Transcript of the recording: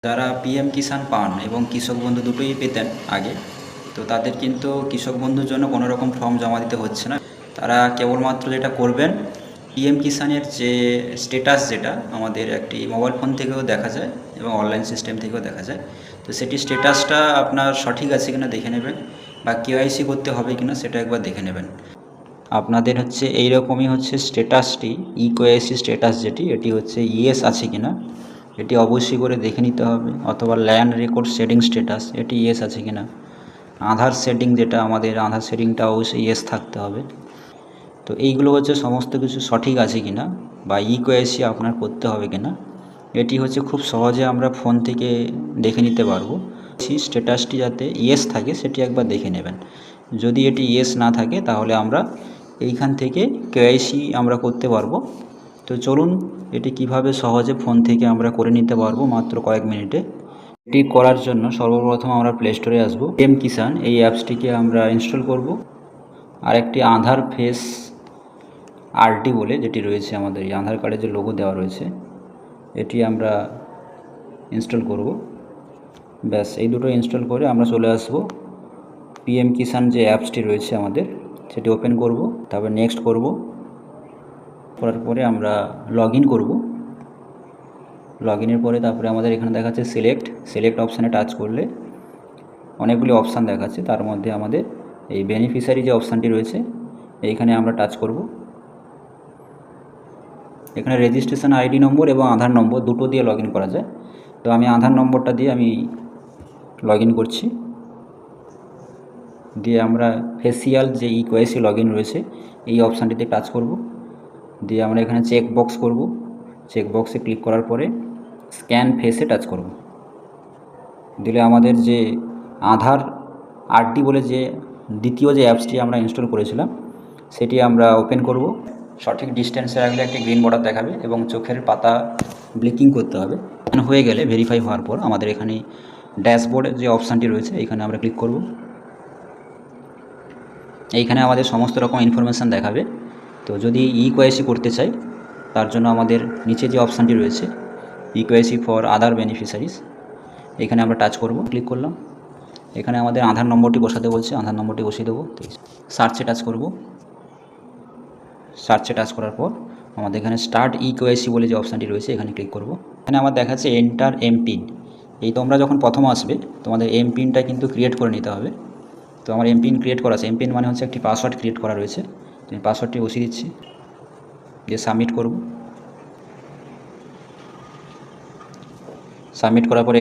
যারা পিএম কিষাণ পান এবং কৃষক বন্ধু দুটোই পেতেন আগে, তো তাদের কিন্তু কৃষক বন্ধুর জন্য কোনো রকম ফর্ম জমা দিতে হচ্ছে না। তারা কেবলমাত্র যেটা করবেন, পিএম কিষাণের যে স্ট্যাটাস, যেটা আমাদের একটি মোবাইল ফোন থেকেও দেখা যায় এবং অনলাইন সিস্টেম থেকেও দেখা যায়, তো সেটি স্ট্যাটাসটা আপনার সঠিক আছে কিনা দেখে নেবেন, বা কেওয়াইসি করতে হবে কিনা সেটা একবার দেখে নেবেন। আপনাদের হচ্ছে এইরকমই হচ্ছে স্ট্যাটাসটি, ইকেওয়াইসি স্ট্যাটাস যেটি, এটি হচ্ছে ইয়েস আছে কিনা এটি অবশ্যই করে দেখে নিতে হবে, অথবা ল্যান্ড রেকর্ড সেটিং স্ট্যাটাস, এটি ইয়েস আছে কিনা। আধার সেটিং, যেটা আমাদের আধার সেটিংটা অবশ্যই ইয়েস থাকতে হবে। তো এইগুলো হচ্ছে সমস্ত কিছু সঠিক আছে কিনা, বা ইকেওয়াইসি আপনার করতে হবে কিনা, এটি হচ্ছে খুব সহজে আমরা ফোন থেকে দেখে নিতে পারবো। সেই স্ট্যাটাসটি যাতে ইয়েস থাকে সেটি একবার দেখে নেবেন। যদি এটি ইয়েস না থাকে তাহলে আমরা এইখান থেকে কেওয়াইসি আমরা করতে পারবো। তো চলুন এটি কিভাবে সহজে ফোন থেকে আমরা করে নিতে পারবো মাত্র কয়েক মিনিটে। এটি করার জন্য সর্বপ্রথম আমরা প্লে স্টোরে আসবো। পিএম কিষাণ এই অ্যাপসটিকে আমরা ইনস্টল করব। আর একটি আধার ফেস আরডি বলে যেটি রয়েছে, আমাদের এই আধার কার্ডের যে লোগো দেওয়া রয়েছে, এটি আমরা ইনস্টল করব। ব্যাস, এই দুটো ইনস্টল করে আমরা চলে আসব পিএম কিষাণ যে অ্যাপসটি রয়েছে আমাদের, সেটি ওপেন করব। তারপর নেক্সট করব, করার পরে আমরা লগ ইন করব। লগ ইনের পরে তারপরে আমাদের এখানে দেখাচ্ছে সিলেক্ট অপশানে টাচ করলে অনেকগুলি অপশান দেখাচ্ছে। তার মধ্যে আমাদের এই বেনিফিশিয়ারি যে অপশানটি রয়েছে, এইখানে আমরা টাচ করব। এখানে রেজিস্ট্রেশন আইডি নম্বর এবং আধার নম্বর দুটো দিয়ে লগ ইন করা যায়। তো আমি আধার নম্বরটা দিয়ে আমি লগ ইন করছি। দিয়ে আমরা ফেসিয়াল যে ইকেওয়াইসি লগ ইন রয়েছে, এই অপশানটিতে টাচ করব। দিয়ে আমরা এখানে চেক বক্স করব। চেক বক্সে ক্লিক করার পরে স্ক্যান ফেসে টাচ করব। দিলে আমাদের যে আধার আরডি বলে যে দ্বিতীয় যে অ্যাপসটি আমরা ইনস্টল করেছিলাম, সেটি আমরা ওপেন করব। সঠিক ডিস্টেন্সে রাখলে একটি গ্রিন বর্ডার দেখাবে এবং চোখের পাতা ব্লিঙ্কিং করতে হবে। হয়ে গেলে ভেরিফাই হওয়ার পর আমাদের এখানে ড্যাশবোর্ডের যে অপশানটি রয়েছে, এখানে আমরা ক্লিক করব। এইখানে আমাদের সমস্ত রকম ইনফরমেশান দেখাবে। তো যদি ইকেওয়াইসি করতে চাই, তার জন্য আমাদের নিচে যে অপশানটি রয়েছে, ইকেওয়াইসি ফর আদার বেনিফিশিয়ারিজ, এখানে আমরা টাচ করব। ক্লিক করলাম। এখানে আমাদের আধার নম্বরটি বসাতে বলছে, আধার নম্বরটি বসিয়ে দেবো। সার্চে টাচ করব। সার্চে টাচ করার পর আমাদের এখানে স্টার্ট ইকেওয়াইসি বলে যে অপশানটি রয়েছে, এখানে ক্লিক করব। এখানে আমার দেখাচ্ছে এন্টার এমপিন। এই তোমরা যখন প্রথম আসবে, তোমাদের এমপিনটা কিন্তু ক্রিয়েট করে নিতে হবে। তো আমার এমপিন ক্রিয়েট করা আছে। এমপিন মানে হচ্ছে একটি পাসওয়ার্ড ক্রিয়েট করা রয়েছে। আমি পাসওয়ার্ডটি বসিয়ে দিচ্ছি, দিয়ে সাবমিট করব। সাবমিট করার পরে